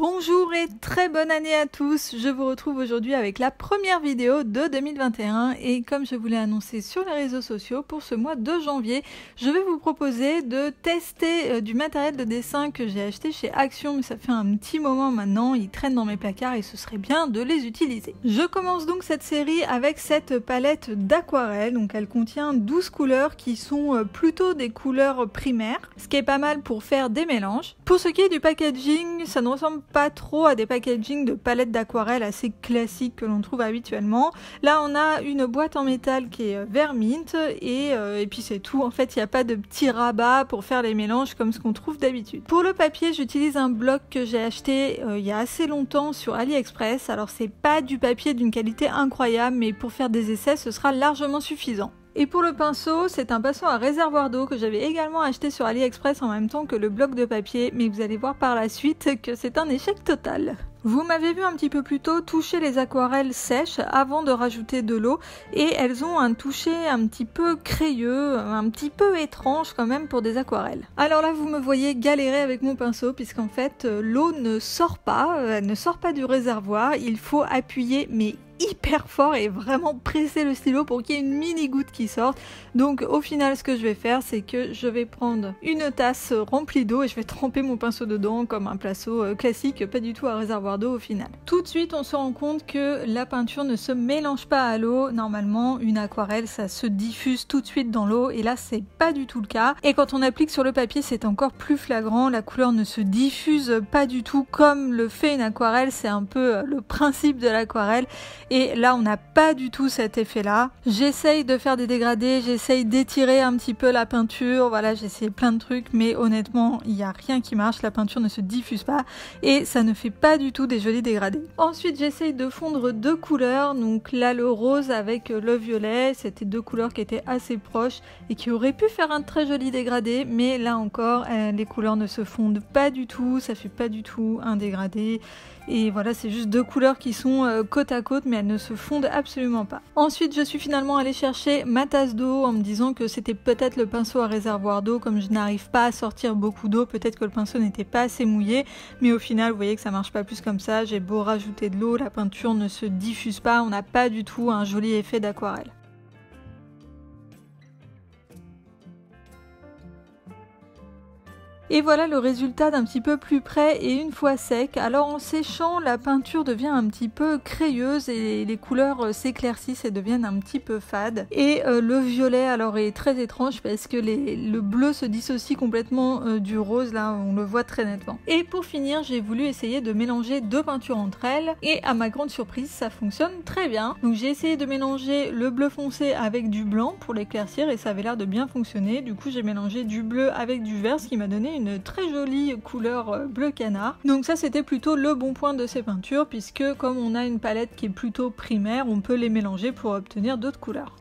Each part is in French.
Bonjour et très bonne année à tous. Je vous retrouve aujourd'hui avec la première vidéo de 2021 et comme je vous l'ai annoncé sur les réseaux sociaux, pour ce mois de janvier, je vais vous proposer de tester du matériel de dessin que j'ai acheté chez Action, mais ça fait un petit moment maintenant, ils traînent dans mes placards et ce serait bien de les utiliser. Je commence donc cette série avec cette palette d'aquarelle, donc elle contient 12 couleurs qui sont plutôt des couleurs primaires, ce qui est pas mal pour faire des mélanges. Pour ce qui est du packaging, ça ne ressemble pas trop à des packaging de palettes d'aquarelle assez classiques que l'on trouve habituellement. Là on a une boîte en métal qui est vert mint et puis c'est tout. En fait il n'y a pas de petits rabats pour faire les mélanges comme ce qu'on trouve d'habitude. Pour le papier j'utilise un bloc que j'ai acheté il y a assez longtemps sur AliExpress. Alors c'est pas du papier d'une qualité incroyable mais pour faire des essais ce sera largement suffisant. Et pour le pinceau, c'est un pinceau à réservoir d'eau que j'avais également acheté sur AliExpress en même temps que le bloc de papier, mais vous allez voir par la suite que c'est un échec total. Vous m'avez vu un petit peu plus tôt toucher les aquarelles sèches avant de rajouter de l'eau et elles ont un toucher un petit peu crayeux, un petit peu étrange quand même pour des aquarelles. Alors là vous me voyez galérer avec mon pinceau puisqu'en fait l'eau ne sort pas, elle ne sort pas du réservoir, il faut appuyer mais hyper fort et vraiment presser le stylo pour qu'il y ait une mini goutte qui sorte. Donc au final ce que je vais faire c'est que je vais prendre une tasse remplie d'eau et je vais tremper mon pinceau dedans comme un pinceau classique, pas du tout à réservoir d'eau au final. Tout de suite on se rend compte que la peinture ne se mélange pas à l'eau. Normalement une aquarelle ça se diffuse tout de suite dans l'eau et là c'est pas du tout le cas. Et quand on applique sur le papier c'est encore plus flagrant, la couleur ne se diffuse pas du tout comme le fait une aquarelle, c'est un peu le principe de l'aquarelle. Et là on n'a pas du tout cet effet là. J'essaye de faire des dégradés, j'essaye d'étirer un petit peu la peinture, voilà j'ai essayé plein de trucs mais honnêtement il n'y a rien qui marche, la peinture ne se diffuse pas et ça ne fait pas du tout des jolis dégradés. Ensuite j'essaye de fondre deux couleurs, donc là le rose avec le violet, c'était deux couleurs qui étaient assez proches et qui auraient pu faire un très joli dégradé mais là encore les couleurs ne se fondent pas du tout, ça fait pas du tout un dégradé. Et voilà, c'est juste deux couleurs qui sont côte à côte mais elles ne se fondent absolument pas. Ensuite je suis finalement allée chercher ma tasse d'eau en me disant que c'était peut-être le pinceau à réservoir d'eau, comme je n'arrive pas à sortir beaucoup d'eau, peut-être que le pinceau n'était pas assez mouillé, mais au final vous voyez que ça marche pas plus comme ça, j'ai beau rajouter de l'eau, la peinture ne se diffuse pas, on n'a pas du tout un joli effet d'aquarelle. Et voilà le résultat d'un petit peu plus près et une fois sec. Alors en séchant, la peinture devient un petit peu crayeuse et les couleurs s'éclaircissent et deviennent un petit peu fades. Et le violet alors est très étrange parce que le bleu se dissocie complètement du rose, là on le voit très nettement. Et pour finir, j'ai voulu essayer de mélanger deux peintures entre elles et à ma grande surprise, ça fonctionne très bien. Donc j'ai essayé de mélanger le bleu foncé avec du blanc pour l'éclaircir et ça avait l'air de bien fonctionner. Du coup j'ai mélangé du bleu avec du vert, ce qui m'a donné une très jolie couleur bleu canard. Donc ça c'était plutôt le bon point de ces peintures puisque comme on a une palette qui est plutôt primaire, on peut les mélanger pour obtenir d'autres couleurs.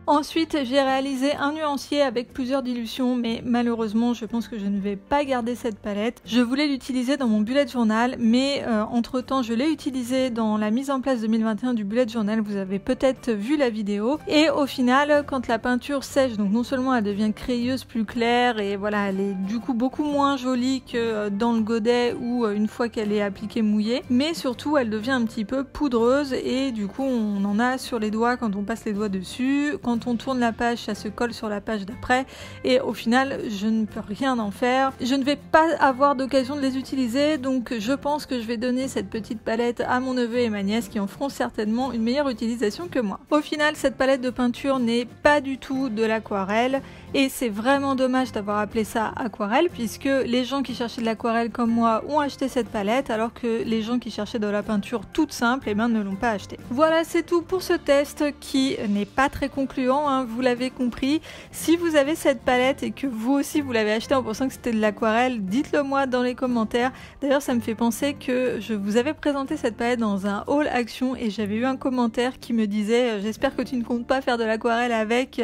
Ensuite j'ai réalisé un nuancier avec plusieurs dilutions mais malheureusement je pense que je ne vais pas garder cette palette. Je voulais l'utiliser dans mon bullet journal mais entre temps je l'ai utilisé dans la mise en place 2021 du bullet journal, vous avez peut-être vu la vidéo. Et au final quand la peinture sèche, donc non seulement elle devient crayeuse plus claire et voilà elle est du coup beaucoup moins jolie que dans le godet ou une fois qu'elle est appliquée mouillée, mais surtout elle devient un petit peu poudreuse et du coup on en a sur les doigts quand on passe les doigts dessus. Quand on tourne la page, ça se colle sur la page d'après et au final je ne peux rien en faire. Je ne vais pas avoir d'occasion de les utiliser donc je pense que je vais donner cette petite palette à mon neveu et ma nièce qui en feront certainement une meilleure utilisation que moi. Au final cette palette de peinture n'est pas du tout de l'aquarelle et c'est vraiment dommage d'avoir appelé ça aquarelle puisque les gens qui cherchaient de l'aquarelle comme moi ont acheté cette palette alors que les gens qui cherchaient de la peinture toute simple eh ben, ne l'ont pas acheté. Voilà, c'est tout pour ce test qui n'est pas très concluant, hein, vous l'avez compris. Si vous avez cette palette et que vous aussi vous l'avez acheté en pensant que c'était de l'aquarelle, dites-le moi dans les commentaires. D'ailleurs ça me fait penser que je vous avais présenté cette palette dans un haul action et j'avais eu un commentaire qui me disait j'espère que tu ne comptes pas faire de l'aquarelle avec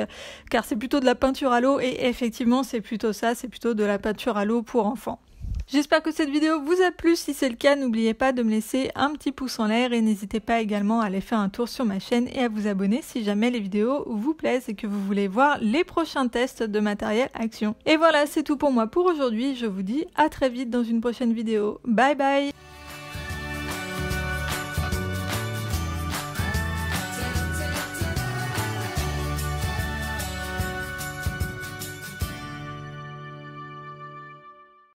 car c'est plutôt de la peinture à l'eau, et effectivement c'est plutôt ça, c'est plutôt de la peinture à l'eau pour enfants. J'espère que cette vidéo vous a plu, si c'est le cas n'oubliez pas de me laisser un petit pouce en l'air et n'hésitez pas également à aller faire un tour sur ma chaîne et à vous abonner si jamais les vidéos vous plaisent et que vous voulez voir les prochains tests de matériel action. Et voilà, c'est tout pour moi pour aujourd'hui, je vous dis à très vite dans une prochaine vidéo. Bye bye.